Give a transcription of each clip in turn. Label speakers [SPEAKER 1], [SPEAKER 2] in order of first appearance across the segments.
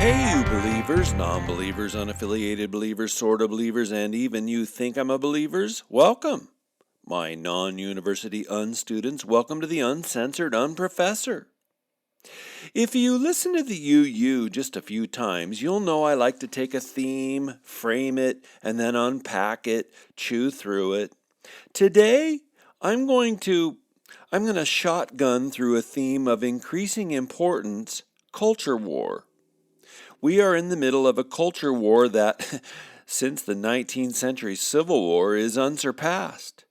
[SPEAKER 1] Hey, you believers, non-believers, unaffiliated believers, sort of believers, and even you think I'm a believers, welcome. My non-university unstudents, welcome to the Uncensored Unprofessor. If you listen to the UU just a few times, you'll know I like to take a theme, frame it, and then unpack it, chew through it. Today, I'm going to shotgun through a theme of increasing importance, culture war. We are in the middle of a culture war that, since the 19th century Civil War, is unsurpassed.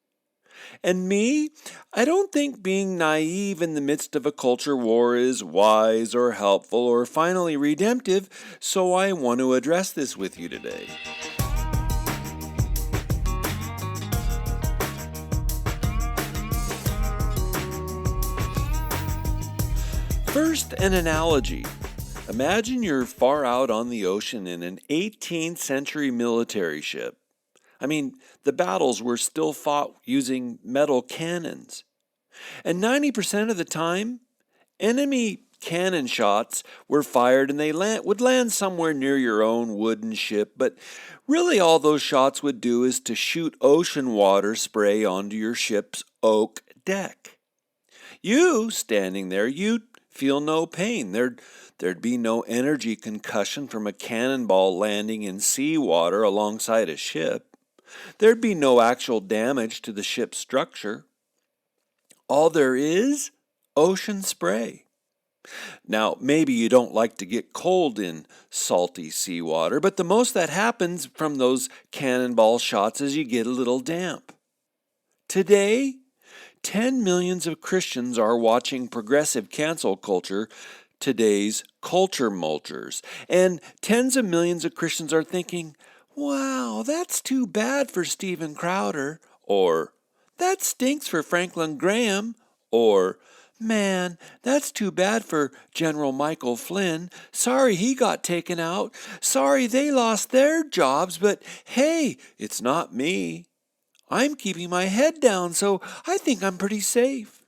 [SPEAKER 1] And me, I don't think being naive in the midst of a culture war is wise or helpful or finally redemptive, so I want to address this with you today. First, an analogy. Imagine you're far out on the ocean in an 18th century military ship. I mean, the battles were still fought using metal cannons. And 90% of the time, enemy cannon shots were fired and they would land somewhere near your own wooden ship, but really all those shots would do is to shoot ocean water spray onto your ship's oak deck. You, standing there, you'd feel no pain. There'd be no energy concussion from a cannonball landing in seawater alongside a ship. There'd be no actual damage to the ship's structure. All there is, ocean spray. Now, maybe you don't like to get cold in salty seawater, but the most that happens from those cannonball shots is you get a little damp. Today, 10 millions of Christians are watching progressive cancel culture, today's culture mulchers, and tens of millions of Christians are thinking, wow, that's too bad for Steven Crowder, or that stinks for Franklin Graham, or man, that's too bad for General Michael Flynn. Sorry he got taken out. Sorry they lost their jobs, but hey, it's not me. I'm keeping my head down, so I think I'm pretty safe.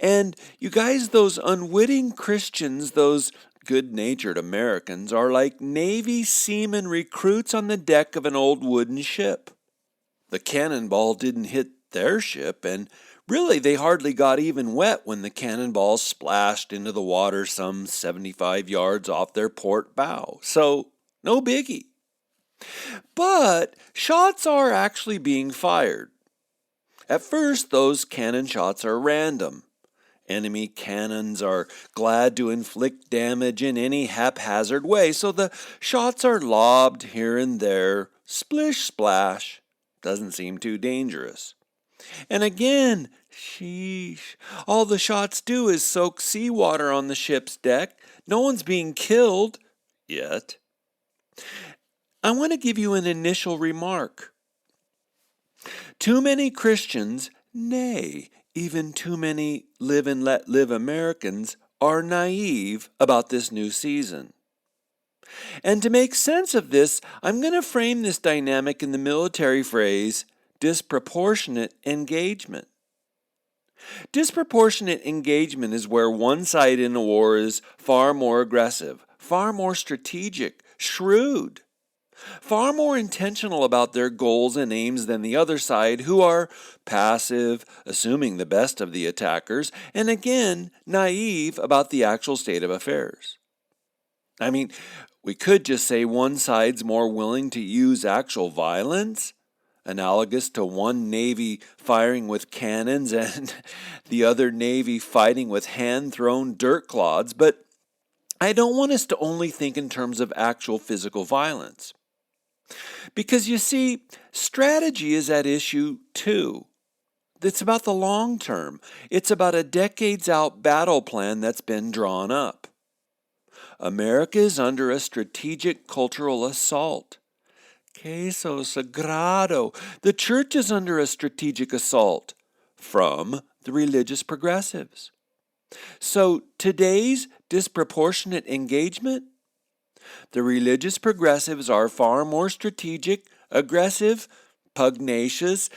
[SPEAKER 1] And you guys, those unwitting Christians, those good-natured Americans, are like Navy seamen recruits on the deck of an old wooden ship. The cannonball didn't hit their ship, and really they hardly got even wet when the cannonball splashed into the water some 75 yards off their port bow. So, no biggie. But shots are actually being fired. At first, those cannon shots are random. Enemy cannons are glad to inflict damage in any haphazard way, so the shots are lobbed here and there. Splish splash. Doesn't seem too dangerous. And again, sheesh, all the shots do is soak seawater on the ship's deck. No one's being killed yet. I want to give you an initial remark. Too many Christians, nay, even too many live and let live Americans, are naive about this new season. And to make sense of this, I'm going to frame this dynamic in the military phrase, disproportionate engagement. Disproportionate engagement is where one side in a war is far more aggressive, far more strategic, shrewd, far more intentional about their goals and aims than the other side, who are passive, assuming the best of the attackers, and again, naive about the actual state of affairs. I mean, we could just say one side's more willing to use actual violence, analogous to one Navy firing with cannons and the other Navy fighting with hand-thrown dirt clods, but I don't want us to only think in terms of actual physical violence. Because you see, strategy is at issue too. It's about the long term. It's about a decades-out battle plan that's been drawn up. America is under a strategic cultural assault. Queso sagrado. The church is under a strategic assault from the religious progressives. So today's disproportionate engagement, the religious progressives are far more strategic, aggressive, pugnacious,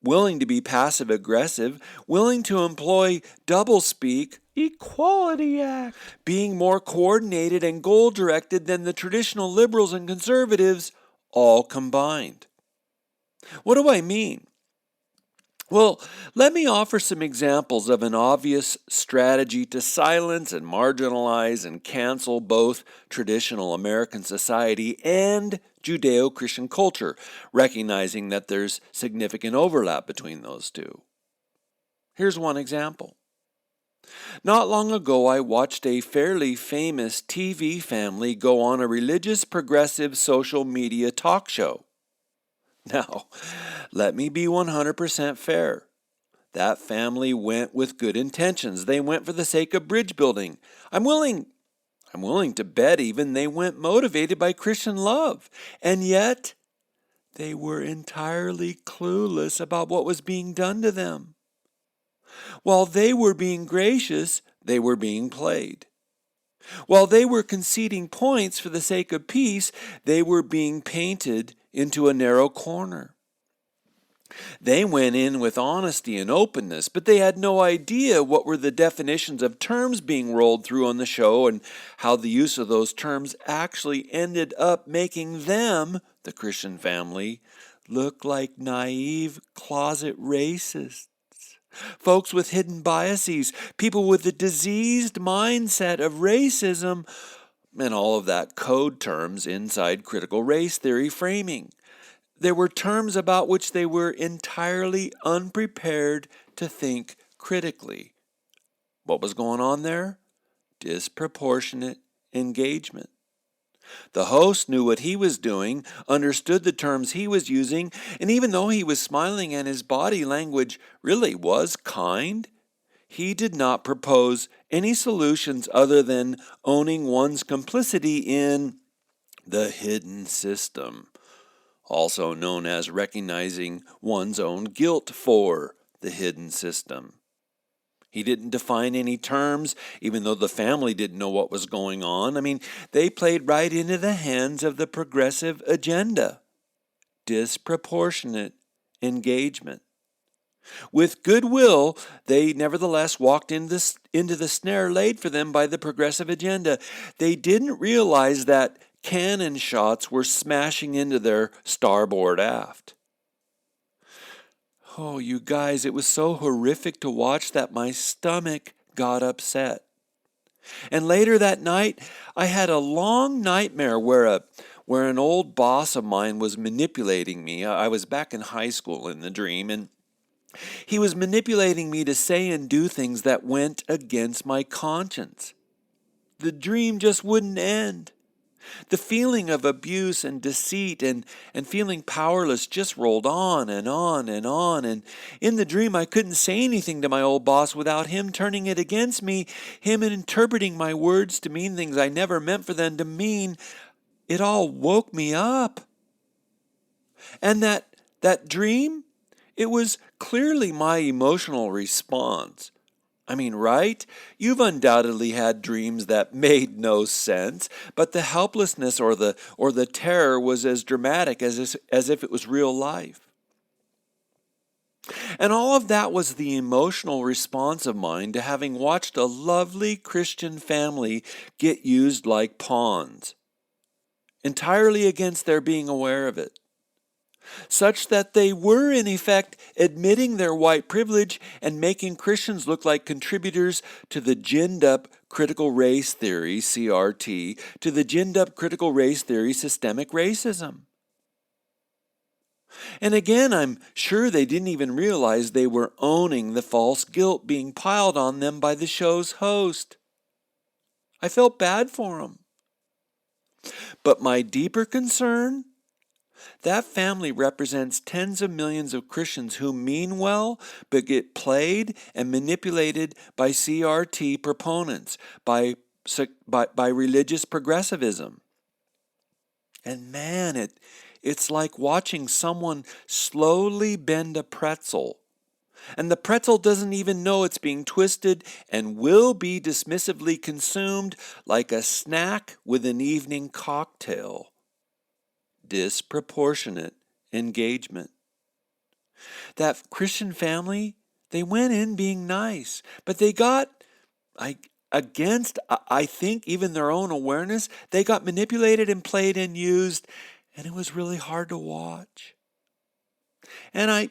[SPEAKER 1] willing to be passive aggressive, willing to employ doublespeak,
[SPEAKER 2] Equality Act.
[SPEAKER 1] being more coordinated and goal-directed than the traditional liberals and conservatives, all combined. What do I mean? Well, let me offer some examples of an obvious strategy to silence and marginalize and cancel both traditional American society and Judeo-Christian culture, recognizing that there's significant overlap between those two. Here's one example. Not long ago, I watched a fairly famous TV family go on a religious progressive social media talk show. Now, let me be 100% fair. That family went with good intentions. They went for the sake of bridge building. I'm willing to bet even they went motivated by Christian love. And yet, they were entirely clueless about what was being done to them. While they were being gracious, they were being played. While they were conceding points for the sake of peace, they were being painted into a narrow corner. They went in with honesty and openness, but they had no idea what were the definitions of terms being rolled through on the show and how the use of those terms actually ended up making them, the Christian family, look like naive closet racists. Folks with hidden biases, people with a diseased mindset of racism, and all of that code terms inside critical race theory framing. There were terms about which they were entirely unprepared to think critically. What was going on there? Disproportionate engagement. The host knew what he was doing, understood the terms he was using, and even though he was smiling and his body language really was kind, he did not propose any solutions other than owning one's complicity in the hidden system, also known as recognizing one's own guilt for the hidden system. He didn't define any terms, even though the family didn't know what was going on. I mean, they played right into the hands of the progressive agenda. Disproportionate engagement. With goodwill, they nevertheless walked into the snare laid for them by the progressive agenda. They didn't realize that cannon shots were smashing into their starboard aft. Oh, you guys, it was so horrific to watch that my stomach got upset. And later that night, I had a long nightmare where an old boss of mine was manipulating me. I was back in high school in the dream, and he was manipulating me to say and do things that went against my conscience. The dream just wouldn't end. The feeling of abuse and deceit and feeling powerless just rolled on and on and on. And in the dream, I couldn't say anything to my old boss without him turning it against me, him interpreting my words to mean things I never meant for them to mean. It all woke me up. And that dream, it was clearly my emotional response. I mean, right? You've undoubtedly had dreams that made no sense, but the helplessness or the terror was as dramatic as if it was real life. And all of that was the emotional response of mine to having watched a lovely Christian family get used like pawns, entirely against their being aware of it, such that they were in effect admitting their white privilege and making Christians look like contributors to the ginned-up critical race theory, CRT, to the ginned-up critical race theory, systemic racism. And again, I'm sure they didn't even realize they were owning the false guilt being piled on them by the show's host. I felt bad for them. But my deeper concern, that family represents tens of millions of Christians who mean well but get played and manipulated by CRT proponents, by religious progressivism. And man, it's like watching someone slowly bend a pretzel. And the pretzel doesn't even know it's being twisted and will be dismissively consumed like a snack with an evening cocktail. Disproportionate engagement. That Christian family, they went in being nice, but they got, I think, even their own awareness, they got manipulated and played and used, and it was really hard to watch. And I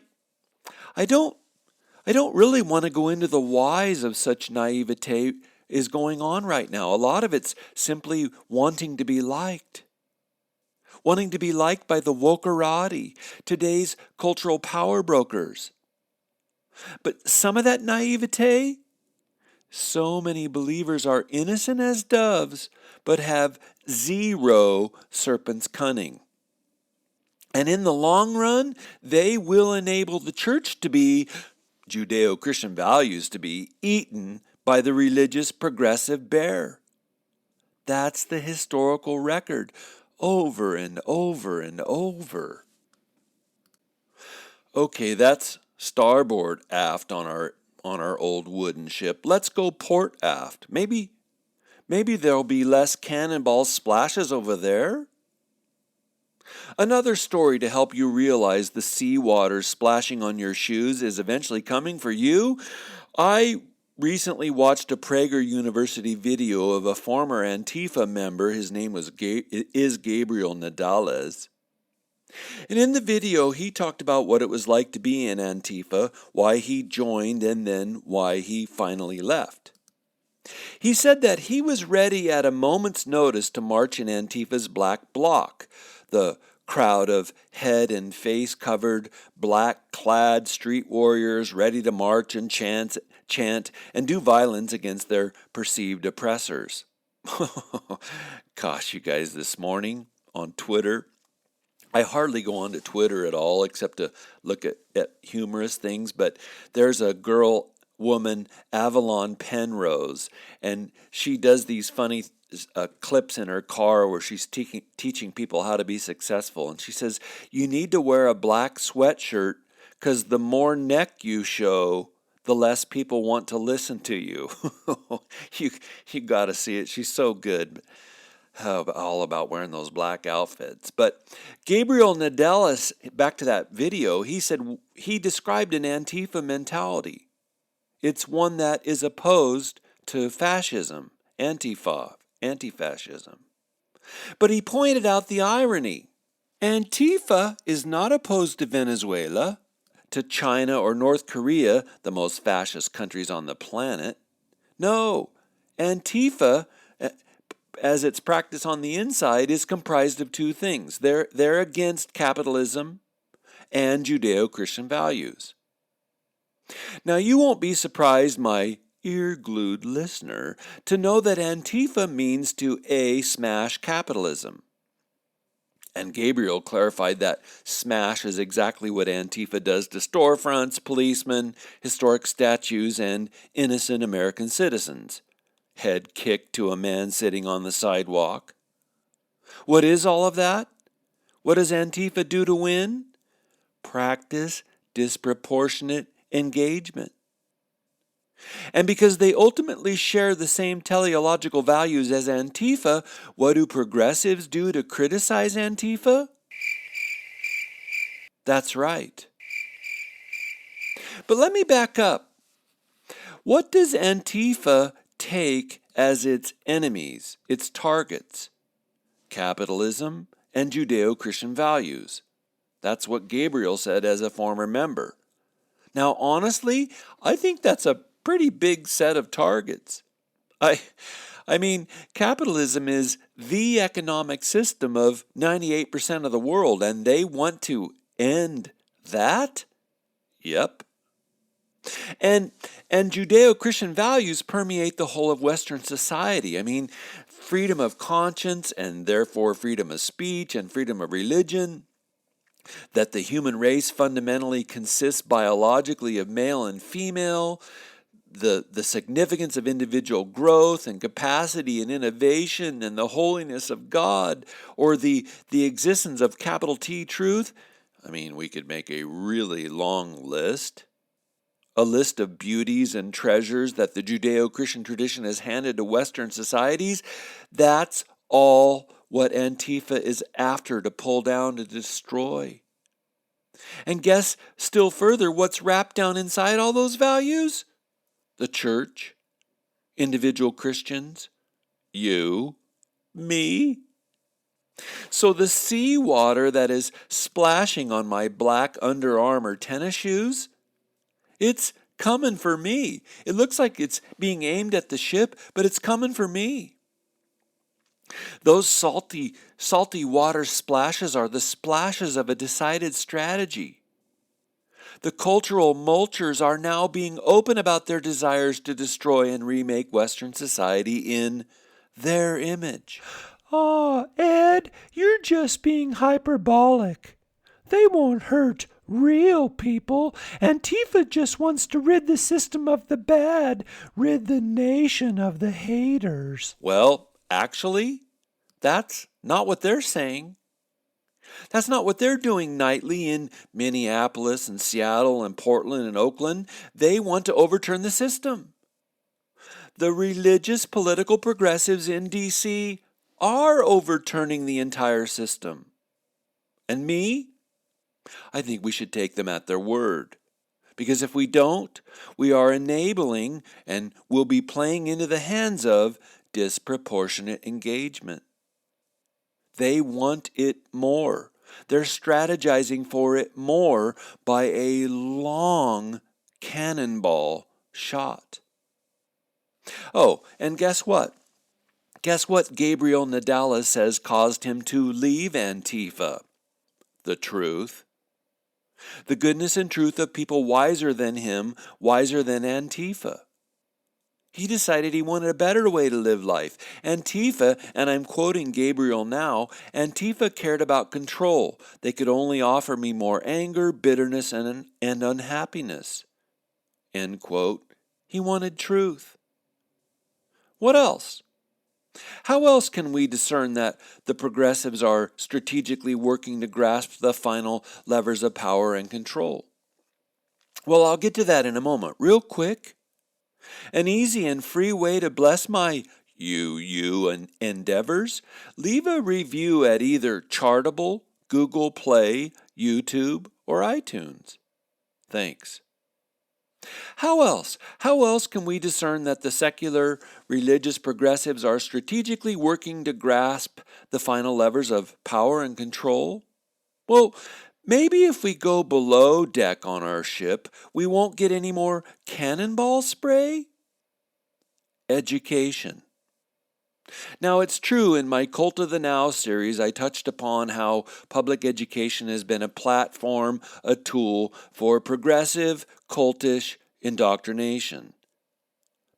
[SPEAKER 1] don't really want to go into the whys of such naivete is going on right now. A lot of it's simply wanting to be liked. Wanting to be liked by the wokerati, today's cultural power brokers. But some of that naivete, so many believers are innocent as doves, but have zero serpent's cunning. And in the long run, they will enable the church to be, Judeo-Christian values to be, eaten by the religious progressive bear. That's the historical record, over and over and over. Okay, that's starboard aft on our old wooden ship. Let's go port aft. Maybe there'll be less cannonball splashes over there. Another story to help you realize the seawater splashing on your shoes is eventually coming for you. I recently watched a Prager University video of a former Antifa member. His name is Gabriel Nadales. And in the video, he talked about what it was like to be in Antifa, why he joined, and then why he finally left. He said that he was ready at a moment's notice to march in Antifa's black bloc, the crowd of head and face covered, black-clad street warriors ready to march and chant and do violence against their perceived oppressors. Gosh, you guys, this morning on Twitter, I hardly go onto Twitter at all except to look at humorous things, but there's a woman, Avalon Penrose, and she does these funny clips in her car where she's teaching people how to be successful. And she says, you need to wear a black sweatshirt because the more neck you show, the less people want to listen to you. You got to see it. She's so good. All about wearing those black outfits. But Gabriel Nadales, back to that video, he said he described an Antifa mentality. It's one that is opposed to fascism, anti-fascism. But he pointed out the irony. Antifa is not opposed to Venezuela, to China or North Korea, the most fascist countries on the planet. No, Antifa, as its practice on the inside, is comprised of two things. They're against capitalism and Judeo-Christian values. Now, you won't be surprised, my ear-glued listener, to know that Antifa means to smash capitalism. And Gabriel clarified that smash is exactly what Antifa does to storefronts, policemen, historic statues, and innocent American citizens. Head kicked to a man sitting on the sidewalk. What is all of that? What does Antifa do to win? Practice disproportionate engagement. And because they ultimately share the same teleological values as Antifa, what do progressives do to criticize Antifa? That's right. But let me back up. What does Antifa take as its enemies, its targets? Capitalism and Judeo-Christian values. That's what Gabriel said as a former member. Now, honestly, I think that's a pretty big set of targets. I mean, capitalism is the economic system of 98% of the world, and they want to end that? Yep. And Judeo-Christian values permeate the whole of Western society. I mean, freedom of conscience and therefore freedom of speech and freedom of religion, that the human race fundamentally consists biologically of male and female, the significance of individual growth and capacity and innovation and the holiness of God, or the existence of capital T truth. I mean, we could make a really long list. A list of beauties and treasures that the Judeo-Christian tradition has handed to Western societies. That's all what Antifa is after to pull down, to destroy. And guess still further what's wrapped down inside all those values? The church, individual Christians, you, me. So the seawater that is splashing on my black Under Armour tennis shoes, it's coming for me. It looks like it's being aimed at the ship, but it's coming for me. Those salty water splashes are the splashes of a decided strategy. The cultural mulchers are now being open about their desires to destroy and remake Western society in their image.
[SPEAKER 2] Ah, Ed, you're just being hyperbolic. They won't hurt real people. Antifa just wants to rid the system of the bad, rid the nation of the haters.
[SPEAKER 1] Well, actually, that's not what they're saying. That's not what they're doing nightly in Minneapolis and Seattle and Portland and Oakland. They want to overturn the system. The religious political progressives in D.C. are overturning the entire system. And me? I think we should take them at their word. Because if we don't, we are enabling and will be playing into the hands of disproportionate engagement. They want it more. They're strategizing for it more by a long cannonball shot. Oh, and guess what? Guess what Gabriel Nadala says caused him to leave Antifa? The truth. The goodness and truth of people wiser than him, wiser than Antifa. He decided he wanted a better way to live life. Antifa, and I'm quoting Gabriel now, Antifa cared about control. They could only offer me more anger, bitterness, and unhappiness. End quote. He wanted truth. What else? How else can we discern that the progressives are strategically working to grasp the final levers of power and control? Well, I'll get to that in a moment. Real quick, an easy and free way to bless my and endeavors, leave a review at either Chartable, Google Play, YouTube, or iTunes. Thanks. How else? How else can we discern that the secular religious progressives are strategically working to grasp the final levers of power and control? Well, maybe if we go below deck on our ship, we won't get any more cannonball spray? Education. Now, it's true in my Cult of the Now series, I touched upon how public education has been a platform, a tool for progressive, cultish indoctrination.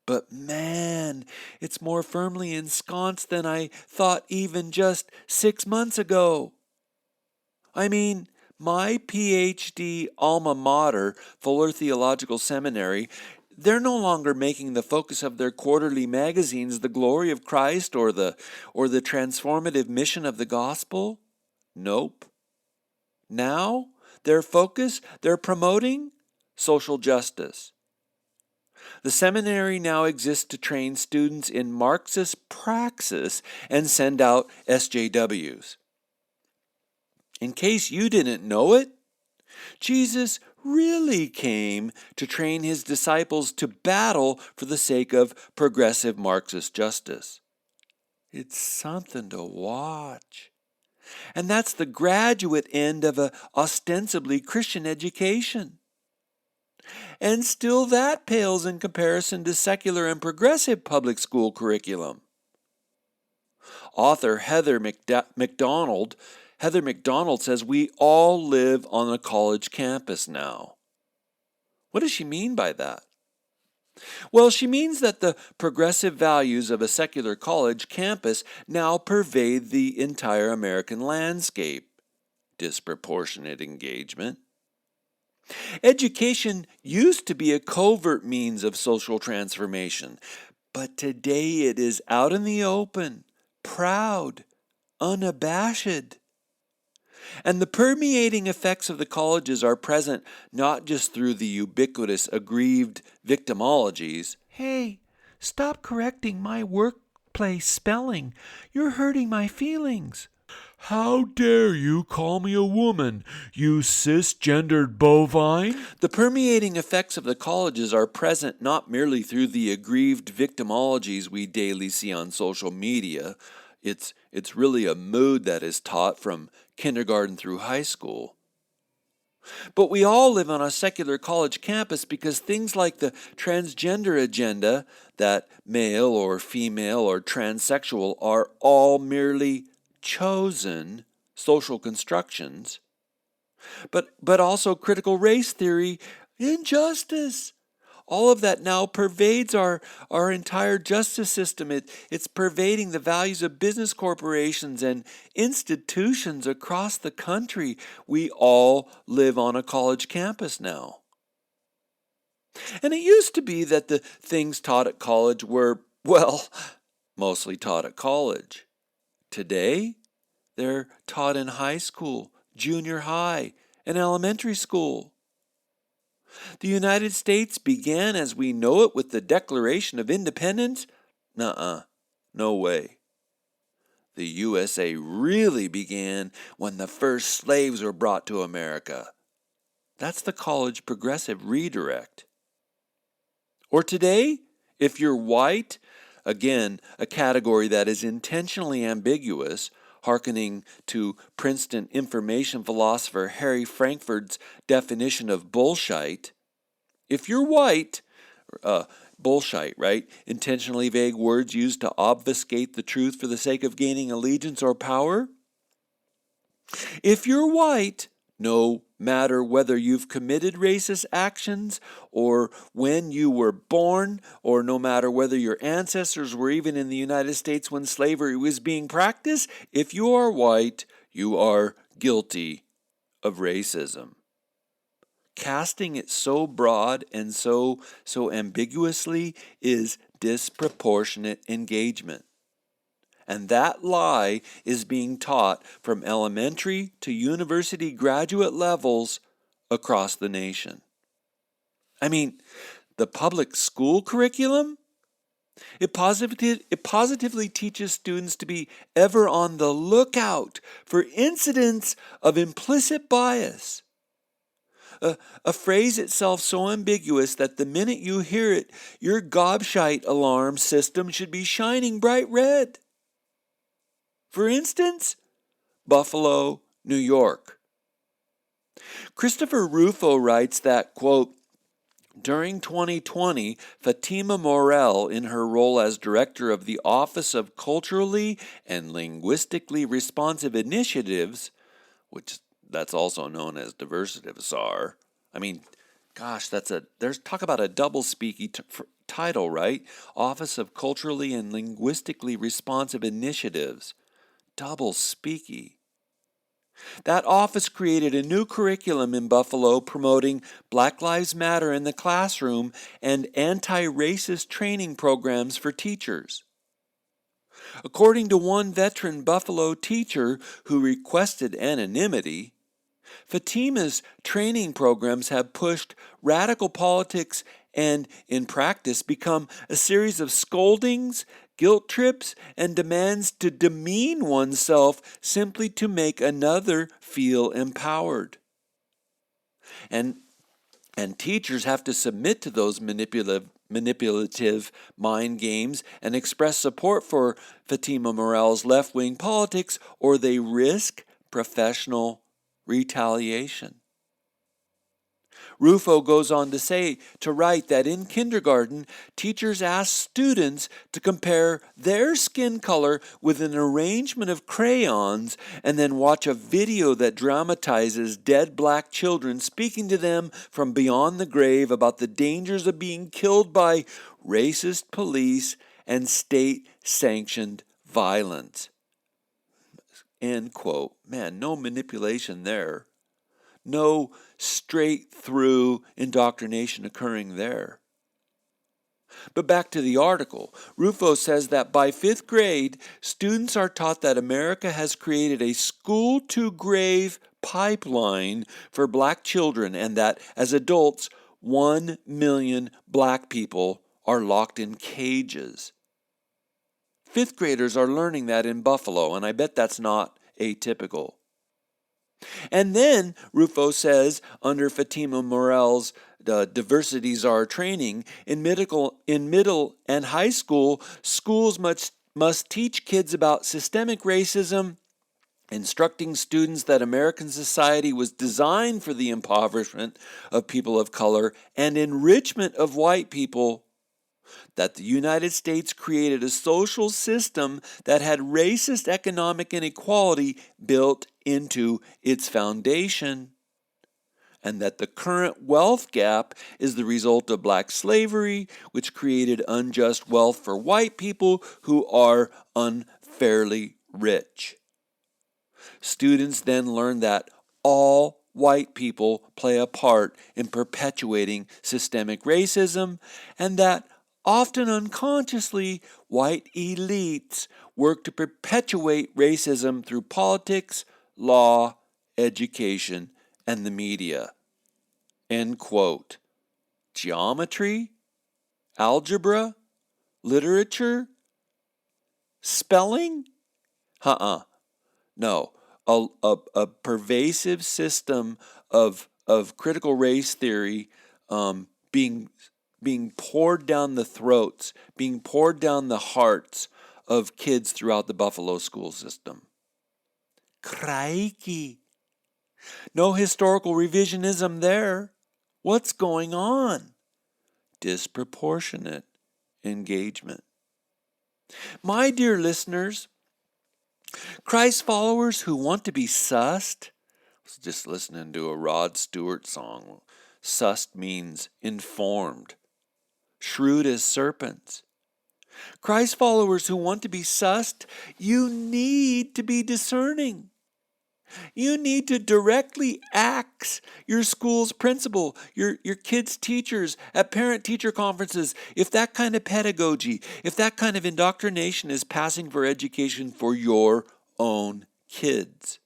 [SPEAKER 1] But man, it's more firmly ensconced than I thought even just 6 months ago. I mean, my PhD alma mater, Fuller Theological Seminary, they're no longer making the focus of their quarterly magazines the glory of Christ or the transformative mission of the gospel. Nope. Now, their focus, they're promoting social justice. The seminary now exists to train students in Marxist praxis and send out SJWs. In case you didn't know it, Jesus really came to train his disciples to battle for the sake of progressive Marxist justice. It's something to watch. And that's the graduate end of an ostensibly Christian education. And still that pales in comparison to secular and progressive public school curriculum. Author Heather McDonald says we all live on a college campus now. What does she mean by that? Well, she means that the progressive values of a secular college campus now pervade the entire American landscape. Disproportionate engagement. Education used to be a covert means of social transformation, but today it is out in the open, proud, unabashed. And the permeating effects of the colleges are present not just through the ubiquitous aggrieved victimologies.
[SPEAKER 2] Hey, stop correcting my workplace spelling. You're hurting my feelings. How dare you call me a woman, you cisgendered bovine?
[SPEAKER 1] The permeating effects of the colleges are present not merely through the aggrieved victimologies we daily see on social media. It's really a mood that is taught from kindergarten through high school. But we all live on a secular college campus because things like the transgender agenda, that male or female or transsexual, are all merely chosen social constructions. But also critical race theory, injustice. All of that now pervades our entire justice system. It's pervading the values of business corporations and institutions across the country. We all live on a college campus now. And it used to be that the things taught at college were, well, mostly taught at college. Today, they're taught in high school, junior high, and elementary school. The United States began as we know it with the Declaration of Independence? Nuh-uh, no way. The USA really began when the first slaves were brought to America. That's the college progressive redirect. Or today, if you're white, again, a category that is intentionally ambiguous, hearkening to Princeton information philosopher Harry Frankfurt's definition of bullshite. If you're white, bullshite, right? Intentionally vague words used to obfuscate the truth for the sake of gaining allegiance or power. If you're white, no matter whether you've committed racist actions or when you were born, or no matter whether your ancestors were even in the United States when slavery was being practiced, if you are white, you are guilty of racism. Casting it so broad and so ambiguously is disproportionate engagement. And that lie is being taught from elementary to university graduate levels across the nation. I mean, the public school curriculum, it positively teaches students to be ever on the lookout for incidents of implicit bias. A phrase itself so ambiguous that the minute you hear it, your gobshite alarm system should be shining bright red. For instance, Buffalo, New York. Christopher Rufo writes that, quote, during 2020, Fatima Morell, in her role as director of the Office of Culturally and Linguistically Responsive Initiatives, which that's also known as diversitive SAR. I mean, gosh, there's talk about a double speaky title, right? Office of Culturally and Linguistically Responsive Initiatives. Double speaky. That office created a new curriculum in Buffalo promoting Black Lives Matter in the classroom and anti-racist training programs for teachers. According to one veteran Buffalo teacher who requested anonymity, Fatima's training programs have pushed radical politics and, in practice, become a series of scoldings, guilt trips, and demands to demean oneself simply to make another feel empowered. And teachers have to submit to those manipulative mind games and express support for Fatima Morell's left-wing politics, or they risk professional retaliation. Rufo goes on to write that in kindergarten, teachers ask students to compare their skin color with an arrangement of crayons and then watch a video that dramatizes dead black children speaking to them from beyond the grave about the dangers of being killed by racist police and state-sanctioned violence. End quote. Man, no manipulation there. No straight-through indoctrination occurring there. But back to the article. Rufo says that by 5th grade, students are taught that America has created a school-to-grave pipeline for black children and that, as adults, 1 million black people are locked in cages. 5th graders are learning that in Buffalo, and I bet that's not atypical. And then Rufo says, under Fatima Morel's Diversity Czar training, in middle and high school, schools must teach kids about systemic racism, instructing students that American society was designed for the impoverishment of people of color and enrichment of white people, that the United States created a social system that had racist economic inequality built into its foundation, and that the current wealth gap is the result of black slavery, which created unjust wealth for white people who are unfairly rich. Students then learn that all white people play a part in perpetuating systemic racism, and that often unconsciously, white elites work to perpetuate racism through politics, law, education, and the media. End quote. Geometry, algebra, literature, spelling? No. A pervasive system of critical race theory being poured down the throats, being poured down the hearts of kids throughout the Buffalo school system. Crikey. No historical revisionism there. What's going on? Disproportionate engagement. My dear listeners, Christ followers who want to be sussed, I was just listening to a Rod Stewart song. Sussed means informed, shrewd as serpents. Christ followers who want to be sussed, you need to be discerning. You need to directly ask your school's principal, your kids' teachers at parent-teacher conferences, if that kind of pedagogy, if that kind of indoctrination is passing for education for your own kids.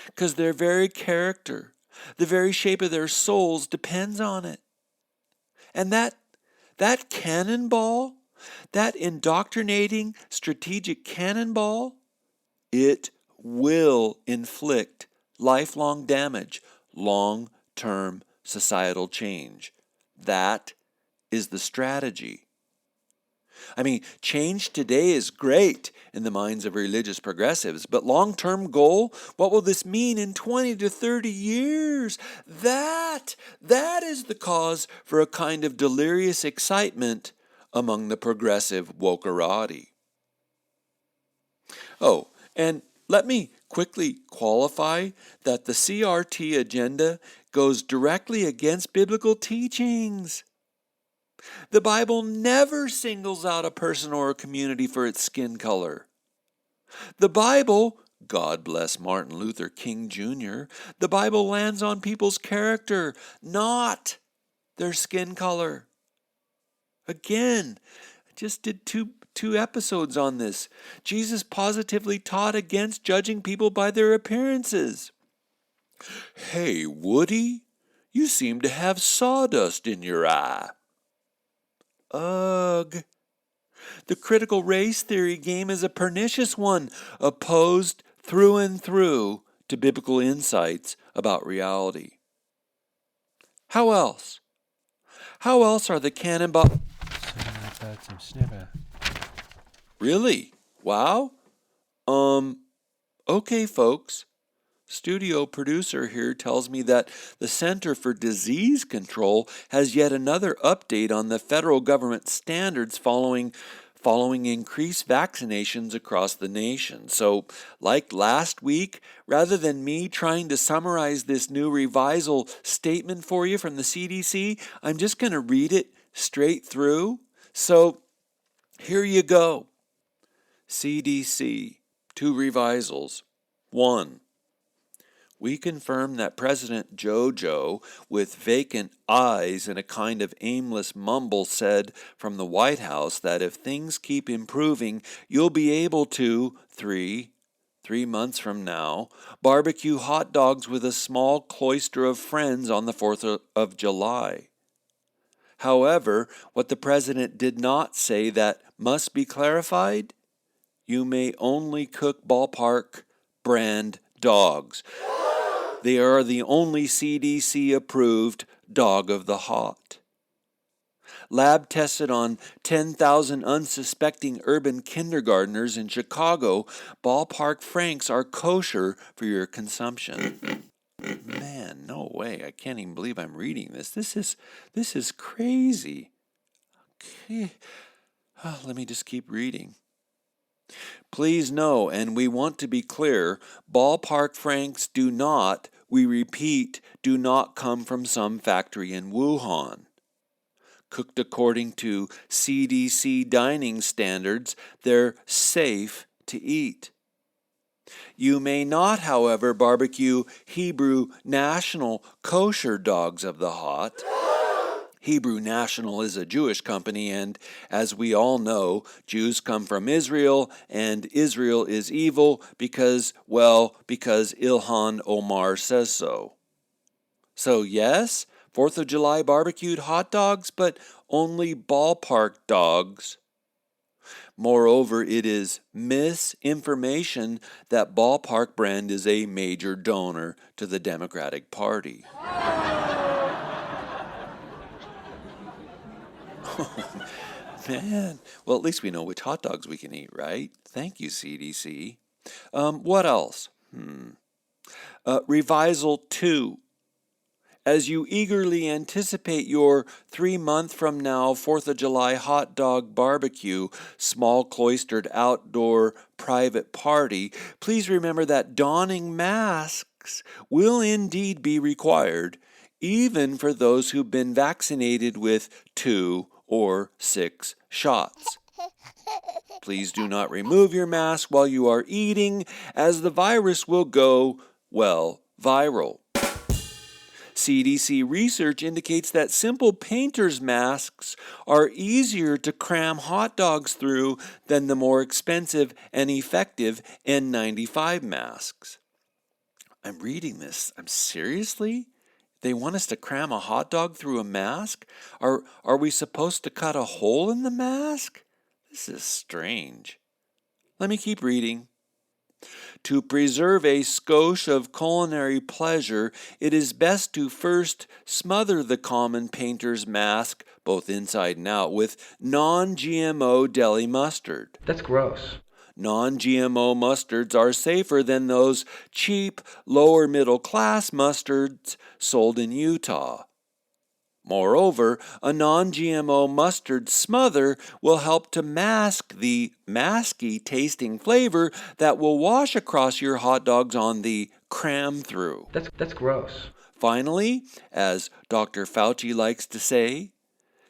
[SPEAKER 1] Because their very character, the very shape of their souls depends on it. And that cannonball, that indoctrinating strategic cannonball, it will inflict lifelong damage, long-term societal change. That is the strategy. I mean, change today is great in the minds of religious progressives, but long-term goal, what will this mean in 20 to 30 years? That is the cause for a kind of delirious excitement among the progressive wokerati. Oh, and let me quickly qualify that the CRT agenda goes directly against biblical teachings. The Bible never singles out a person or a community for its skin color. The Bible, God bless Martin Luther King Jr., the Bible lands on people's character, not their skin color. Again, I just did two episodes on this. Jesus positively taught against judging people by their appearances. Hey, Woody, you seem to have sawdust in your eye. Ugh. The critical race theory game is a pernicious one, opposed through and through to biblical insights about reality. How else? How else are the Cannonball... Really? Wow? Okay, folks. Studio producer here tells me that the Center for Disease Control has yet another update on the federal government standards following increased vaccinations across the nation. So, like last week, rather than me trying to summarize this new revisal statement for you from the CDC, I'm just going to read it straight through. So, here you go. CDC, 2 revisals. 1. We confirm that President Jojo, with vacant eyes and a kind of aimless mumble, said from the White House that if things keep improving, you'll be able to, 3 months from now, barbecue hot dogs with a small cloister of friends on the 4th of July. However, what the president did not say that must be clarified, you may only cook ballpark brand dogs. They are the only CDC-approved dog of the hot. Lab tested on 10,000 unsuspecting urban kindergartners in Chicago, ballpark Franks are kosher for your consumption. Man, no way. I can't even believe I'm reading this. This is crazy. Okay. Let me just keep reading. Please know, and we want to be clear, ballpark Franks do not, we repeat, do not come from some factory in Wuhan. Cooked according to CDC dining standards, they're safe to eat. You may not, however, barbecue Hebrew National kosher dogs of the hot. Hebrew National is a Jewish company, and as we all know, Jews come from Israel, and Israel is evil because Ilhan Omar says so. So yes, 4th of July barbecued hot dogs, but only ballpark dogs. Moreover, it is misinformation that Ballpark brand is a major donor to the Democratic Party. Oh, man. Well, at least we know which hot dogs we can eat, right? Thank you, CDC. What else? Revisal 2. As you eagerly anticipate your 3-month from now 4th of July hot dog barbecue, small cloistered outdoor private party, please remember that donning masks will indeed be required, even for those who've been vaccinated with 2 or 6 shots. Please do not remove your mask while you are eating, as the virus will go, well, viral. CDC research indicates that simple painter's masks are easier to cram hot dogs through than the more expensive and effective N95 masks. I'm reading this. Seriously? They want us to cram a hot dog through a mask? Are we supposed to cut a hole in the mask? This is strange. Let me keep reading. To preserve a skosh of culinary pleasure, it is best to first smother the common painter's mask, both inside and out, with non-GMO deli mustard.
[SPEAKER 2] That's gross.
[SPEAKER 1] Non-GMO mustards are safer than those cheap, lower-middle-class mustards sold in Utah. Moreover, a non-GMO mustard smother will help to mask the masky tasting flavor that will wash across your hot dogs on the cram-through.
[SPEAKER 2] That's gross.
[SPEAKER 1] Finally, as Dr. Fauci likes to say,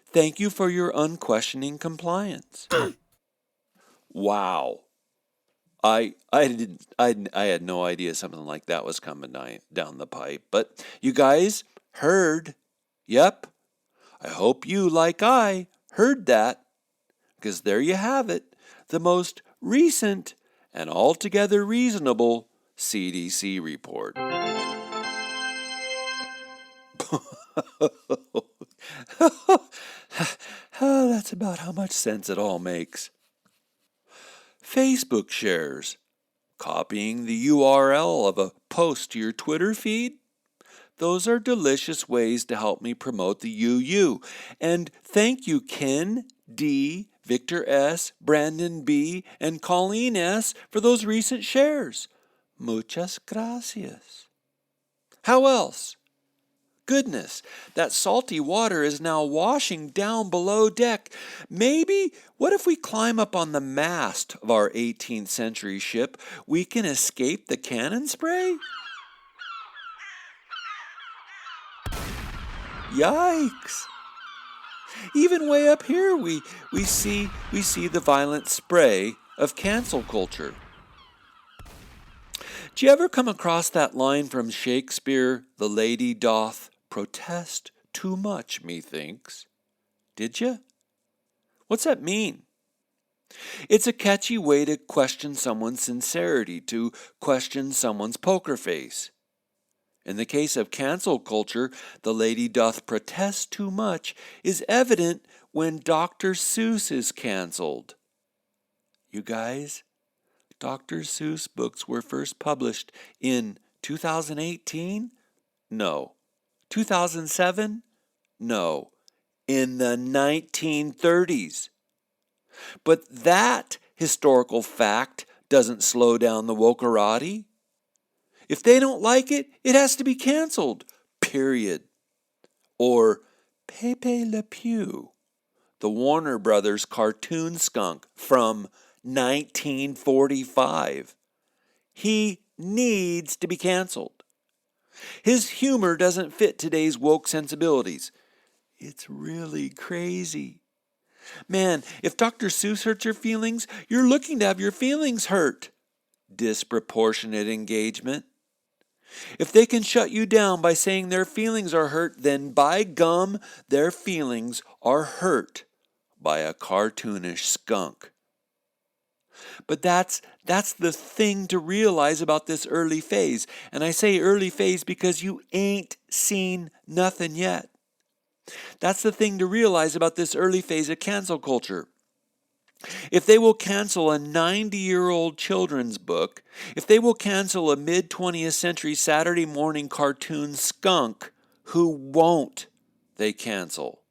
[SPEAKER 1] thank you for your unquestioning compliance. Wow. I had no idea something like that was coming down the pipe, but you guys heard. Yep, I hope you, like I, heard that, because there you have it, the most recent and altogether reasonable CDC report. That's about how much sense it all makes. Facebook shares, copying the URL of a post to your Twitter feed. Those are delicious ways to help me promote the UU. And thank you, Ken D., Victor S., Brandon B., and Colleen S. for those recent shares. Muchas gracias. How else? Goodness, that salty water is now washing down below deck. Maybe, what if we climb up on the mast of our 18th century ship, we can escape the cannon spray? Yikes! Even way up here we see the violent spray of cancel culture. Did you ever come across that line from Shakespeare, "The lady doth protest too much, methinks"? Did you? What's that mean? It's a catchy way to question someone's sincerity, to question someone's poker face. In the case of cancel culture, the lady doth protest too much is evident when Dr. Seuss is canceled. You guys, Dr. Seuss books were first published in 2018? No. 2007? No. In the 1930s. But that historical fact doesn't slow down the wokerati. If they don't like it, it has to be canceled. Period. Or Pepe Le Pew, the Warner Brothers cartoon skunk from 1945. He needs to be canceled. His humor doesn't fit today's woke sensibilities. It's really crazy. Man, if Dr. Seuss hurts your feelings, you're looking to have your feelings hurt. Disproportionate engagement. If they can shut you down by saying their feelings are hurt, then by gum, their feelings are hurt by a cartoonish skunk. But that's the thing to realize about this early phase. And I say early phase because you ain't seen nothing yet. That's the thing to realize about this early phase of cancel culture. If they will cancel a 90-year-old children's book, if they will cancel a mid-20th century Saturday morning cartoon skunk, who won't they cancel?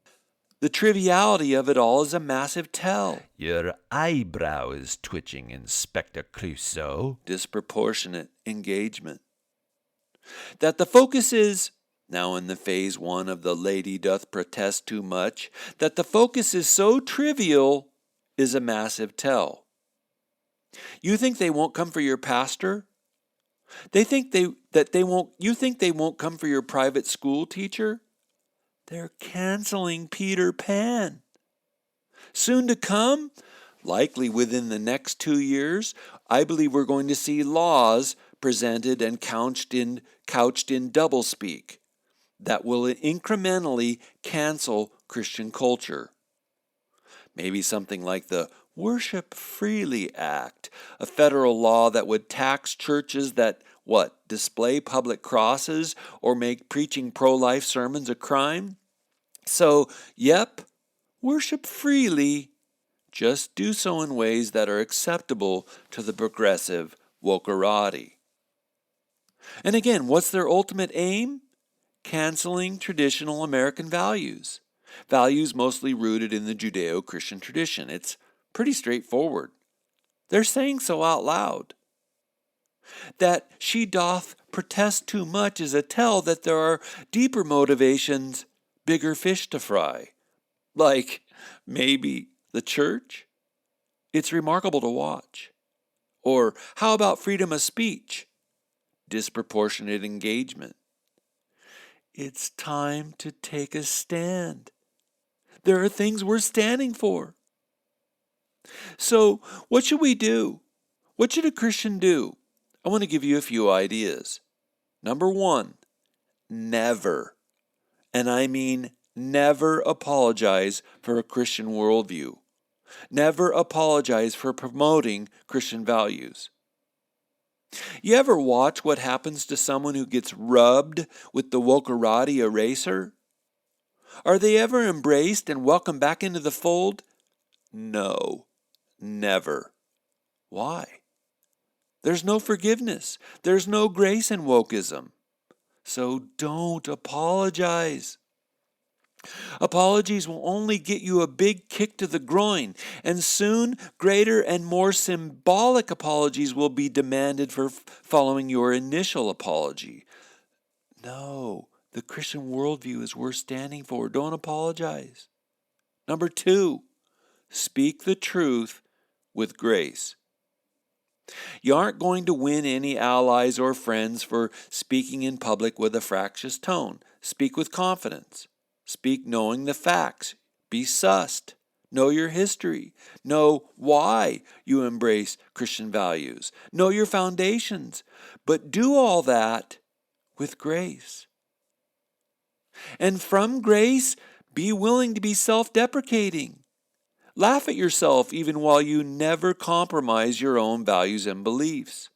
[SPEAKER 1] The triviality of it all is a massive tell.
[SPEAKER 2] Your eyebrow is twitching, Inspector Clouseau.
[SPEAKER 1] Disproportionate engagement. That the focus is, now in the phase one of the lady doth protest too much, that the focus is so trivial is a massive tell. You think they won't come for your pastor? You think they won't come for your private school teacher? They're canceling Peter Pan. Soon to come, likely within the next 2 years, I believe we're going to see laws presented and couched in doublespeak that will incrementally cancel Christian culture. Maybe something like the Worship Freely Act, a federal law that would tax churches that, display public crosses or make preaching pro-life sermons a crime? So, worship freely, just do so in ways that are acceptable to the progressive wokerati. And again, what's their ultimate aim? Canceling traditional American values. Values mostly rooted in the Judeo-Christian tradition. It's pretty straightforward. They're saying so out loud. That she doth protest too much is a tell that there are deeper motivations, bigger fish to fry. Like maybe the church? It's remarkable to watch. Or how about freedom of speech? Disproportionate engagement. It's time to take a stand. There are things we're standing for. So, what should we do? What should a Christian do? I want to give you a few ideas. Number 1, never, and I mean never apologize for a Christian worldview. Never apologize for promoting Christian values. You ever watch what happens to someone who gets rubbed with the wokerati eraser? Are they ever embraced and welcomed back into the fold? No, never. Why? There's no forgiveness. There's no grace in wokeism. So don't apologize. Apologies will only get you a big kick to the groin, and soon greater and more symbolic apologies will be demanded for following your initial apology. No, the Christian worldview is worth standing for. Don't apologize. Number 2, speak the truth with grace. You aren't going to win any allies or friends for speaking in public with a fractious tone. Speak with confidence. Speak knowing the facts. Be sussed. Know your history. Know why you embrace Christian values. Know your foundations. But do all that with grace. And from grace, be willing to be self-deprecating. Laugh at yourself even while you never compromise your own values and beliefs.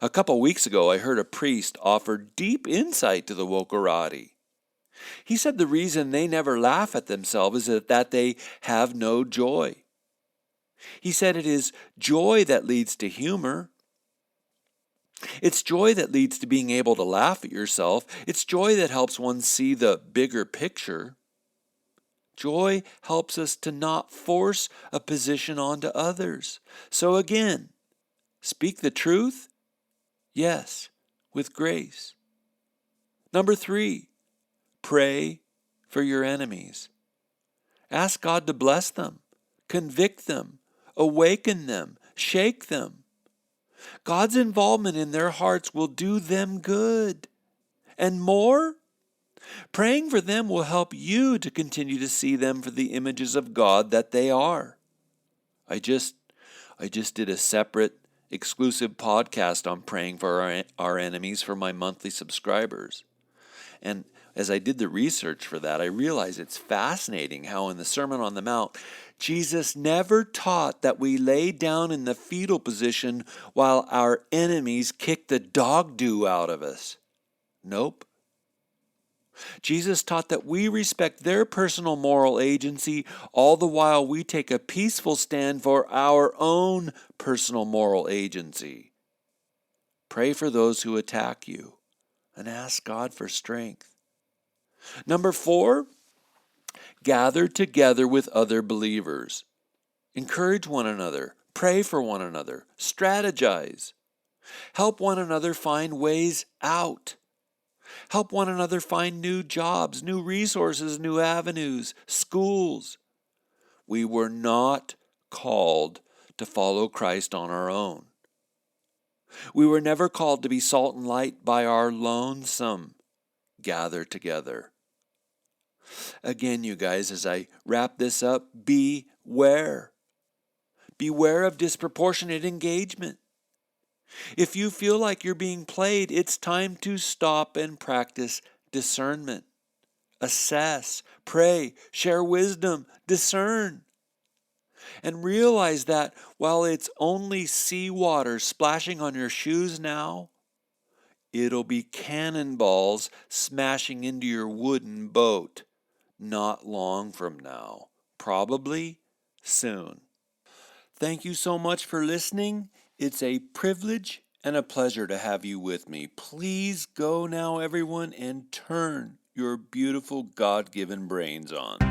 [SPEAKER 1] A couple weeks ago, I heard a priest offer deep insight to the wokerati. He said the reason they never laugh at themselves is that they have no joy. He said it is joy that leads to humor. It's joy that leads to being able to laugh at yourself. It's joy that helps one see the bigger picture. Joy helps us to not force a position onto others. So again, speak the truth, yes, with grace. Number 3, pray for your enemies. Ask God to bless them, convict them, awaken them, shake them. God's involvement in their hearts will do them good. And more, praying for them will help you to continue to see them for the images of God that they are. I just did a separate exclusive podcast on praying for our enemies for my monthly subscribers. And as I did the research for that, I realized it's fascinating how in the Sermon on the Mount, Jesus never taught that we lay down in the fetal position while our enemies kick the dog do out of us. Nope. Jesus taught that we respect their personal moral agency, all the while we take a peaceful stand for our own personal moral agency. Pray for those who attack you and ask God for strength. Number 4, gather together with other believers. Encourage one another, pray for one another, strategize. Help one another find ways out. Help one another find new jobs, new resources, new avenues, schools. We were not called to follow Christ on our own. We were never called to be salt and light by our lonesome. Gather together. Again, you guys, as I wrap this up, beware. Beware of disproportionate engagement. If you feel like you're being played, it's time to stop and practice discernment. Assess, pray, share wisdom, discern. And realize that while it's only seawater splashing on your shoes now, it'll be cannonballs smashing into your wooden boat not long from now. Probably soon. Thank you so much for listening. It's a privilege and a pleasure to have you with me. Please go now, everyone, and turn your beautiful God-given brains on.